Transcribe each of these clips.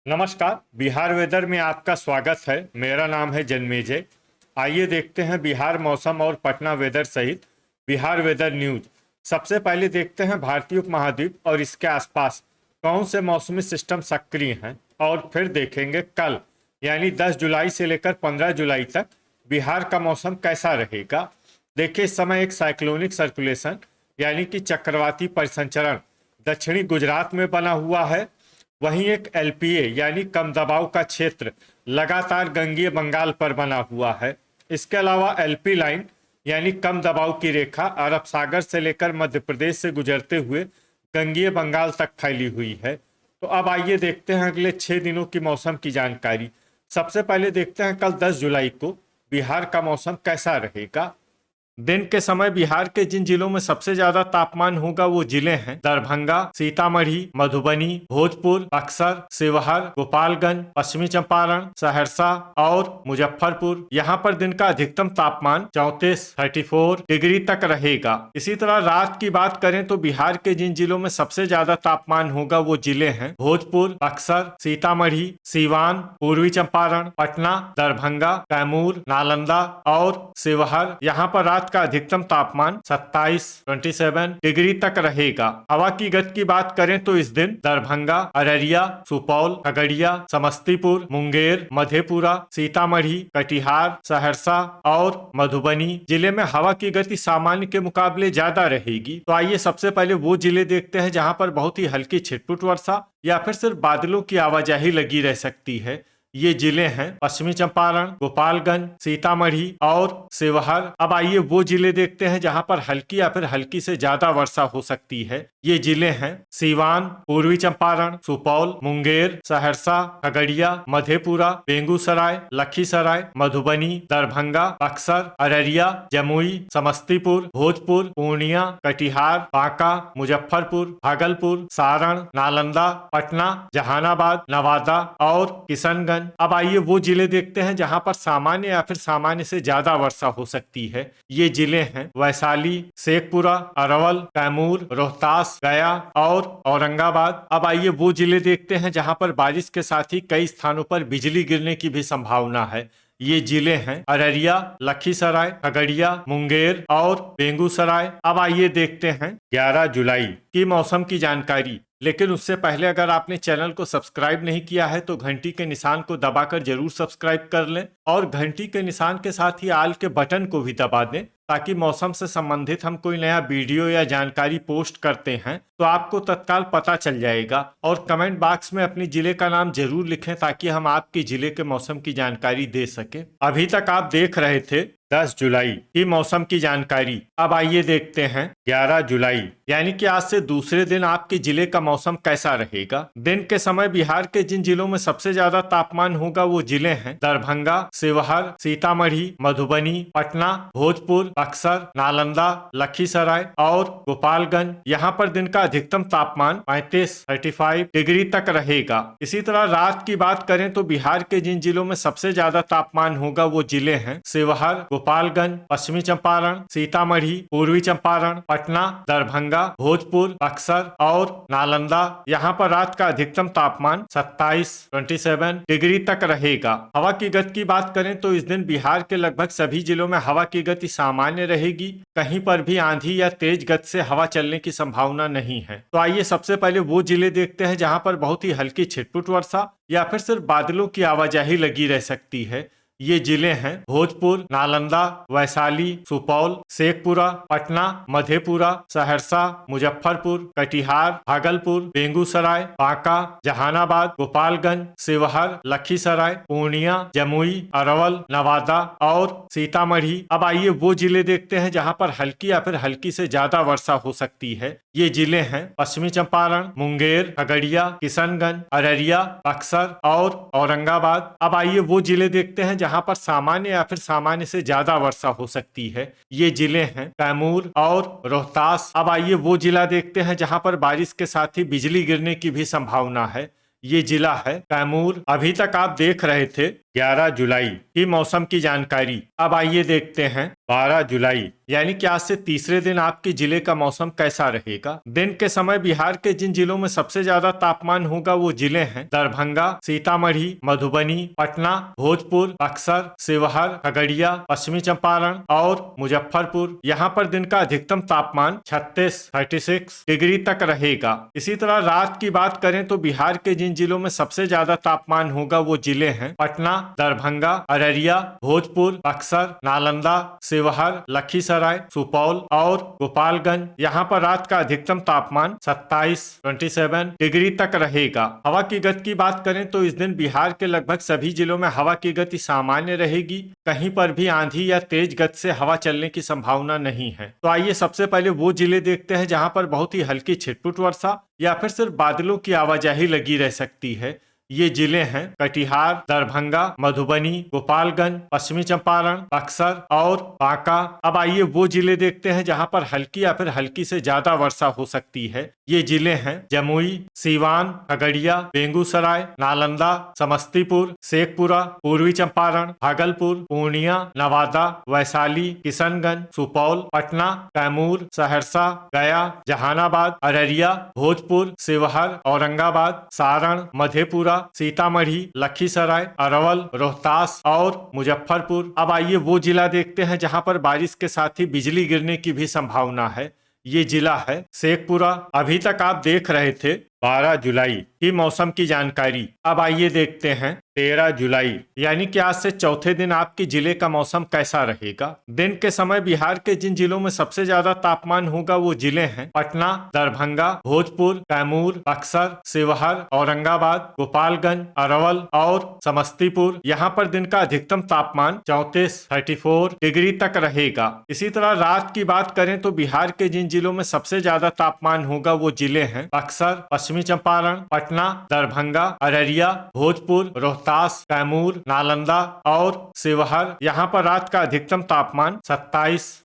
नमस्कार। बिहार वेदर में आपका स्वागत है। मेरा नाम है जन्मेजय। आइए देखते हैं बिहार मौसम और पटना वेदर सहित बिहार वेदर न्यूज। सबसे पहले देखते हैं भारतीय उपमहाद्वीप और इसके आसपास कौन से मौसमी सिस्टम सक्रिय हैं, और फिर देखेंगे कल यानी 10 जुलाई से लेकर 15 जुलाई तक बिहार का मौसम कैसा रहेगा। देखिए, इस समय एक साइक्लोनिक सर्कुलेशन यानी कि चक्रवाती परिसंचरण दक्षिणी गुजरात में बना हुआ है। वहीं एक एलपीए यानी कम दबाव का क्षेत्र लगातार गंगीय बंगाल पर बना हुआ है। इसके अलावा एलपी लाइन यानी कम दबाव की रेखा अरब सागर से लेकर मध्य प्रदेश से गुजरते हुए गंगीय बंगाल तक फैली हुई है। तो अब आइए देखते हैं अगले 6 दिनों की मौसम की जानकारी। सबसे पहले देखते हैं कल 10 जुलाई को बिहार का मौसम कैसा रहेगा। दिन के समय बिहार के जिन जिलों में सबसे ज्यादा तापमान होगा वो जिले हैं दरभंगा, सीतामढ़ी, मधुबनी, भोजपुर, बक्सर, शिवहर, गोपालगंज, पश्चिमी चंपारण, सहरसा और मुजफ्फरपुर। यहाँ पर दिन का अधिकतम तापमान 34 डिग्री तक रहेगा। इसी तरह रात की बात करें तो बिहार के जिन जिलों में सबसे ज्यादा तापमान होगा वो जिले हैं भोजपुर, बक्सर, सीतामढ़ी, सीवान, पूर्वी चंपारण, पटना, दरभंगा, कैमूर, नालंदा और शिवहर। यहाँ पर रात का अधिकतम तापमान 27 डिग्री तक रहेगा। हवा की गति की बात करें तो इस दिन दरभंगा, अररिया, सुपौल, खगड़िया, समस्तीपुर, मुंगेर, मधेपुरा, सीतामढ़ी, कटिहार, सहरसा और मधुबनी जिले में हवा की गति सामान्य के मुकाबले ज्यादा रहेगी। तो आइए सबसे पहले वो जिले देखते हैं जहां पर बहुत ही हल्की छिटपुट वर्षा या फिर सिर्फ बादलों की आवाजाही लगी रह सकती है। ये जिले हैं पश्चिमी चंपारण, गोपालगंज, सीतामढ़ी और शिवहर। अब आइए वो जिले देखते हैं जहां पर हल्की या फिर हल्की से ज्यादा वर्षा हो सकती है। ये जिले हैं सीवान, पूर्वी चंपारण, सुपौल, मुंगेर, सहरसा, खगड़िया, मधेपुरा, बेगूसराय, लखीसराय, मधुबनी, दरभंगा, बक्सर, अररिया, जमुई, समस्तीपुर, भोजपुर, पूर्णिया, कटिहार, बांका, मुजफ्फरपुर, भागलपुर, सारण, नालंदा, पटना, जहानाबाद, नवादा और किशनगंज। अब आइए वो जिले देखते हैं जहां पर सामान्य या फिर सामान्य से ज्यादा वर्षा हो सकती है। ये जिले हैं वैशाली, शेखपुरा, अरवल, कैमूर, रोहतास, गया और औरंगाबाद। अब आइए वो जिले देखते हैं जहां पर बारिश के साथ ही कई स्थानों पर बिजली गिरने की भी संभावना है। ये जिले हैं अररिया, लखीसराय, खगड़िया, मुंगेर और बेगूसराय। अब आइए देखते हैं 11 जुलाई की मौसम की जानकारी। लेकिन उससे पहले अगर आपने चैनल को सब्सक्राइब नहीं किया है तो घंटी के निशान को दबाकर जरूर सब्सक्राइब कर लें और घंटी के निशान के साथ ही आल के बटन को भी दबा दें, ताकि मौसम से संबंधित हम कोई नया वीडियो या जानकारी पोस्ट करते हैं तो आपको तत्काल पता चल जाएगा। और कमेंट बॉक्स में अपने जिले का नाम जरूर लिखें ताकि हम आपके जिले के मौसम की जानकारी दे सके। अभी तक आप देख रहे थे 10 जुलाई की मौसम की जानकारी। अब आइए देखते हैं 11 जुलाई यानी कि आज से दूसरे दिन आपके जिले का मौसम कैसा रहेगा। दिन के समय बिहार के जिन जिलों में सबसे ज्यादा तापमान होगा वो जिले हैं दरभंगा, शिवहर, सीतामढ़ी, मधुबनी, पटना, भोजपुर, बक्सर, नालंदा, लखीसराय और गोपालगंज। यहाँ पर दिन का अधिकतम तापमान 35 डिग्री तक रहेगा। इसी तरह रात की बात करें तो बिहार के जिन जिलों में सबसे ज्यादा तापमान होगा वो जिले हैं शिवहर, गोपालगंज, पश्चिमी चंपारण, सीतामढ़ी, पूर्वी चंपारण, पटना, दरभंगा, भोजपुर, बक्सर और नालंदा। यहाँ पर रात का अधिकतम तापमान 27 डिग्री तक रहेगा। हवा की गति की बात करें तो इस दिन बिहार के लगभग सभी जिलों में हवा की गति सामान्य रहेगी। कहीं पर भी आंधी या तेज गति से हवा चलने की संभावना नहीं है। तो आइए सबसे पहले वो जिले देखते हैं जहां पर बहुत ही हल्की छिटपुट वर्षा या फिर सिर्फ बादलों की आवाजाही लगी रह सकती है। ये जिले हैं भोजपुर, नालंदा, वैशाली, सुपौल, शेखपुरा, पटना, मधेपुरा, सहरसा, मुजफ्फरपुर, कटिहार, भागलपुर, बेगूसराय, बांका, जहानाबाद, गोपालगंज, शिवहर, लखीसराय, पूर्णिया, जमुई, अरवल, नवादा और सीतामढ़ी। अब आइए वो जिले देखते हैं जहां पर हल्की या फिर हल्की से ज्यादा वर्षा हो सकती है। ये जिले हैं पश्चिमी चंपारण, मुंगेर, खगड़िया, किशनगंज, अररिया, बक्सर और औरंगाबाद। अब आइए वो जिले देखते हैं जहां पर सामान्य या फिर सामान्य से ज्यादा वर्षा हो सकती है। ये जिले हैं कैमूर और रोहतास। अब आइए वो जिला देखते हैं जहां पर बारिश के साथ ही बिजली गिरने की भी संभावना है। ये जिला है कैमूर। अभी तक आप देख रहे थे 11 जुलाई की मौसम की जानकारी। अब आइए देखते हैं 12 जुलाई यानी कि आज से तीसरे दिन आपके जिले का मौसम कैसा रहेगा। दिन के समय बिहार के जिन जिलों में सबसे ज्यादा तापमान होगा वो जिले हैं दरभंगा, सीतामढ़ी, मधुबनी, पटना, भोजपुर, बक्सर, शिवहर, खगड़िया, पश्चिमी चंपारण और मुजफ्फरपुर। यहाँ पर दिन का अधिकतम तापमान 36 डिग्री तक रहेगा। इसी तरह रात की बात करें तो बिहार के जिन जिलों में सबसे ज्यादा तापमान होगा वो जिले हैं पटना, दरभंगा, अररिया, भोजपुर, बक्सर, नालंदा, शिवहर, लखीसराय, सुपौल और गोपालगंज। यहाँ पर रात का अधिकतम तापमान 27 डिग्री तक रहेगा। हवा की गति की बात करें तो इस दिन बिहार के लगभग सभी जिलों में हवा की गति सामान्य रहेगी। कहीं पर भी आंधी या तेज गति से हवा चलने की संभावना नहीं है। तो आइए सबसे पहले वो जिले देखते हैं जहां पर बहुत ही हल्की छिटपुट वर्षा या फिर सिर्फ बादलों की आवाजाही लगी रह सकती है। ये जिले हैं कटिहार, दरभंगा, मधुबनी, गोपालगंज, पश्चिमी चंपारण, बक्सर और बांका। अब आइए वो जिले देखते हैं जहां पर हल्की या फिर हल्की से ज्यादा वर्षा हो सकती है। ये जिले हैं जमुई, सीवान, खगड़िया, बेगूसराय, नालंदा, समस्तीपुर, शेखपुरा, पूर्वी चंपारण, भागलपुर, पूर्णिया, नवादा, वैशाली, किशनगंज, सुपौल, पटना, कैमूर, सहरसा, गया, जहानाबाद, अररिया, भोजपुर, शिवहर, औरंगाबाद, सारण, मधेपुरा, सीतामढ़ी, लखीसराय, अरवल, रोहतास और मुजफ्फरपुर। अब आइए वो जिला देखते हैं जहां पर बारिश के साथ ही बिजली गिरने की भी संभावना है। ये जिला है शेखपुरा। अभी तक आप देख रहे थे 12 जुलाई की मौसम की जानकारी। अब आइए देखते हैं 13 जुलाई यानी कि आज से चौथे दिन आपके जिले का मौसम कैसा रहेगा। दिन के समय बिहार के जिन जिलों में सबसे ज्यादा तापमान होगा वो जिले हैं पटना, दरभंगा, भोजपुर, कैमूर, बक्सर, शिवहर, औरंगाबाद, गोपालगंज, अरवल और समस्तीपुर। यहाँ पर दिन का अधिकतम तापमान 34 डिग्री तक रहेगा। इसी तरह रात की बात करें तो बिहार के जिन जिलों में सबसे ज्यादा तापमान होगा वो जिले हैं बक्सर, पश्चिमी चंपारण, पटना, दरभंगा, अररिया, भोजपुर, रोहतास, कैमूर, नालंदा और शिवहर। यहाँ पर रात का अधिकतम तापमान 27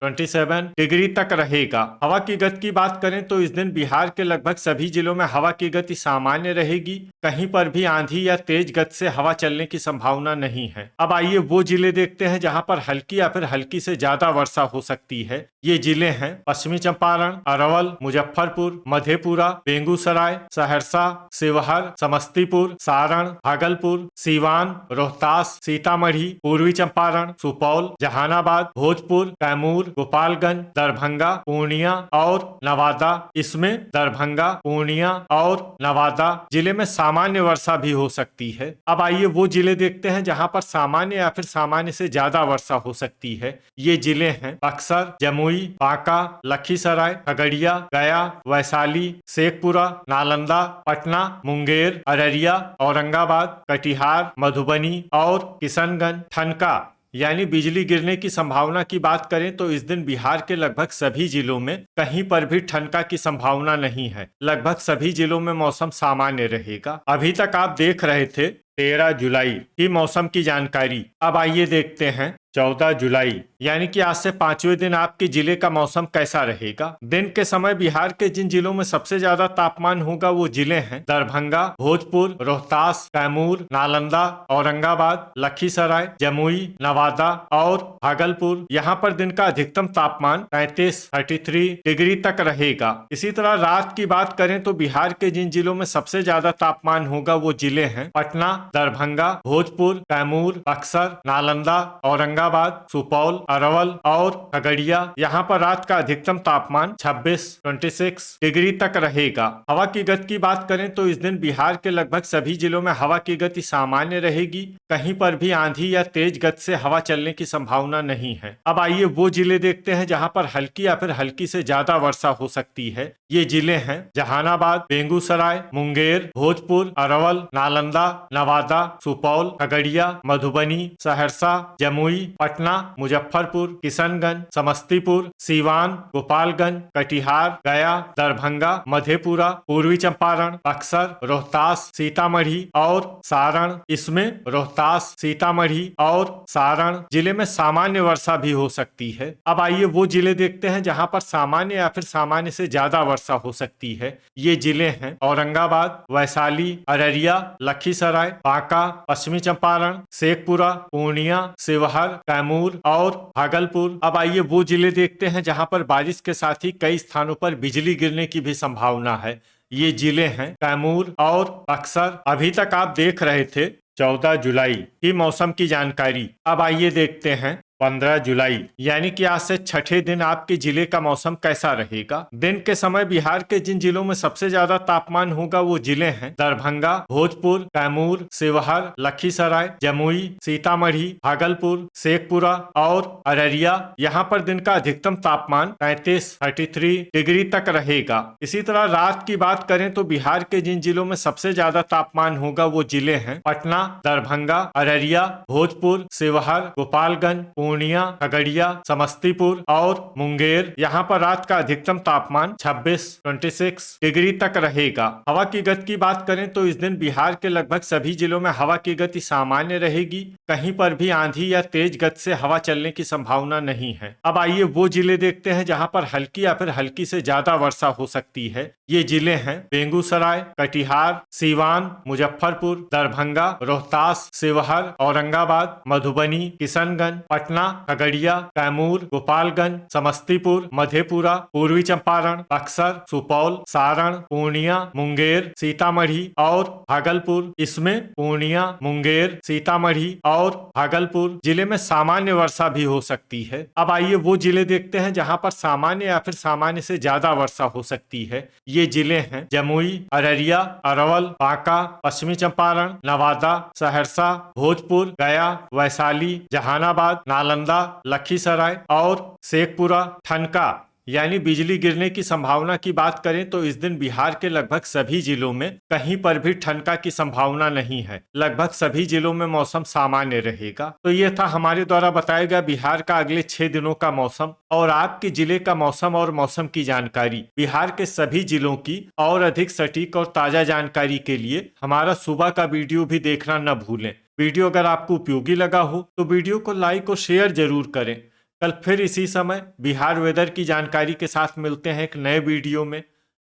डिग्री तक रहेगा। हवा की गति की बात करें तो इस दिन बिहार के लगभग सभी जिलों में हवा की गति सामान्य रहेगी। कहीं पर भी आंधी या तेज गति से हवा चलने की संभावना नहीं है। अब आइए वो जिले देखते हैं जहाँ पर हल्की या फिर हल्की से ज्यादा वर्षा हो सकती है। ये जिले हैं पश्चिमी चंपारण, अरवल, मुजफ्फरपुर, मधेपुरा, बेगूसराय, सहरसा, शिवहर, समस्तीपुर, सारण, भागलपुर, सीवान, रोहतास, सीतामढ़ी, पूर्वी चंपारण, सुपौल, जहानाबाद, भोजपुर, कैमूर, गोपालगंज, दरभंगा, पूर्णिया और नवादा। इसमें दरभंगा, पूर्णिया और नवादा जिले में सामान्य वर्षा भी हो सकती है। अब आइए वो जिले देखते हैं जहां पर सामान्य या फिर सामान्य से ज्यादा वर्षा हो सकती है। ये जिले हैं बक्सर, जमुई, बांका, लखीसराय, खगड़िया, गया, वैशाली, शेखपुरा, नालंदा, पटना, मुंगेर, अररिया, औरंगाबाद, कटिहार, मधुबनी और किशनगंज। ठनका यानी बिजली गिरने की संभावना की बात करें तो इस दिन बिहार के लगभग सभी जिलों में कहीं पर भी ठनका की संभावना नहीं है। लगभग सभी जिलों में मौसम सामान्य रहेगा। अभी तक आप देख रहे थे 13 जुलाई की मौसम की जानकारी। अब आइए देखते हैं 14 जुलाई यानी कि आज से पांचवें दिन आपके जिले का मौसम कैसा रहेगा। दिन के समय बिहार के जिन जिलों में सबसे ज्यादा तापमान होगा वो जिले हैं दरभंगा, भोजपुर, रोहतास, कैमूर, नालंदा, औरंगाबाद, लखीसराय, जमुई, नवादा और भागलपुर। यहाँ पर दिन का अधिकतम तापमान 33 डिग्री तक रहेगा। इसी तरह रात की बात करें तो बिहार के जिन जिलों में सबसे ज्यादा तापमान होगा वो जिले हैं पटना, दरभंगा, भोजपुर, कैमूर, बक्सर, नालंदा, औरंगाबाद, सुपौल, अरवल और खगड़िया। यहाँ पर रात का अधिकतम तापमान 26 डिग्री तक रहेगा। हवा की गति की बात करें तो इस दिन बिहार के लगभग सभी जिलों में हवा की गति सामान्य रहेगी। कहीं पर भी आंधी या तेज गति से हवा चलने की संभावना नहीं है। अब आइए वो जिले देखते हैं जहाँ पर हल्की या फिर हल्की से ज्यादा वर्षा हो सकती है। ये जिले हैं जहानाबाद, बेगूसराय, मुंगेर, भोजपुर, अरवल, नालंदा, नवादा, सुपौल, खगड़िया, मधुबनी, सहरसा, जमुई, पटना, मुजफ्फरपुर, किशनगंज, समस्तीपुर, सीवान, गोपालगंज, कटिहार, गया, दरभंगा, मधेपुरा, पूर्वी चंपारण, बक्सर, रोहतास, सीतामढ़ी और सारण। इसमें रोहतास, सीतामढ़ी और सारण जिले में सामान्य वर्षा भी हो सकती है। अब आइए वो जिले देखते हैं जहां पर सामान्य या फिर सामान्य से ज्यादा वर्षा हो सकती है। ये जिले हैं औरंगाबाद, वैशाली, अररिया, लखीसराय, बांका, पश्चिमी चंपारण, शेखपुरा, पूर्णिया, शिवहर, कैमूर और भागलपुर। अब आइए वो जिले देखते हैं जहां पर बारिश के साथ ही कई स्थानों पर बिजली गिरने की भी संभावना है। ये जिले हैं कैमूर और बक्सर। अभी तक आप देख रहे थे 14 जुलाई की मौसम की जानकारी। अब आइए देखते हैं 15 जुलाई यानी कि आज से छठे दिन आपके जिले का मौसम कैसा रहेगा। दिन के समय बिहार के जिन जिलों में सबसे ज्यादा तापमान होगा वो जिले हैं दरभंगा, भोजपुर, कैमूर, शिवहर, लखीसराय, जमुई, सीतामढ़ी, भागलपुर, शेखपुरा और अररिया। यहाँ पर दिन का अधिकतम तापमान 33 डिग्री तक रहेगा। इसी तरह रात की बात करें तो बिहार के जिन जिलों में सबसे ज्यादा तापमान होगा वो जिले हैं पटना, दरभंगा, अररिया, भोजपुर, शिवहर, गोपालगंज, पूर्णिया, खगड़िया, समस्तीपुर और मुंगेर। यहाँ पर रात का अधिकतम तापमान 26 डिग्री तक रहेगा। हवा की गति की बात करें तो इस दिन बिहार के लगभग सभी जिलों में हवा की गति सामान्य रहेगी। कहीं पर भी आंधी या तेज गति से हवा चलने की संभावना नहीं है। अब आइए वो जिले देखते हैं जहाँ पर हल्की या फिर हल्की से ज्यादा वर्षा हो सकती है। ये जिले हैं बेगूसराय, कटिहार, सीवान, मुजफ्फरपुर, दरभंगा, रोहतास, शिवहर, औरंगाबाद, मधुबनी, किशनगंज, पटना, खगड़िया, कैमूर, गोपालगंज, समस्तीपुर, मधेपुरा, पूर्वी चंपारण, बक्सर, सुपौल, सारण, पूर्णिया, मुंगेर, सीतामढ़ी और भागलपुर। इसमें पूर्णिया, मुंगेर, सीतामढ़ी और भागलपुर जिले में सामान्य वर्षा भी हो सकती है। अब आइए वो जिले देखते हैं जहां पर सामान्य या फिर सामान्य से ज्यादा वर्षा हो सकती है। ये जिले हैं जमुई, अररिया, अरवल, बांका, पश्चिमी चंपारण, नवादा, सहरसा, भोजपुर, गया, वैशाली, जहानाबाद, नालंदा, लखीसराय और शेखपुरा। ठनका यानी बिजली गिरने की संभावना की बात करें तो इस दिन बिहार के लगभग सभी जिलों में कहीं पर भी ठनका की संभावना नहीं है। लगभग सभी जिलों में मौसम सामान्य रहेगा। तो ये था हमारे द्वारा बताया गया बिहार का अगले 6 दिनों का मौसम और आपके जिले का मौसम और मौसम की जानकारी। बिहार के सभी जिलों की और अधिक सटीक और ताजा जानकारी के लिए हमारा सुबह का वीडियो भी देखना न भूलें। वीडियो अगर आपको उपयोगी लगा हो तो वीडियो को लाइक और शेयर जरूर करें। कल फिर इसी समय बिहार वेदर की जानकारी के साथ मिलते हैं एक नए वीडियो में।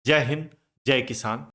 जय हिंद, जय किसान।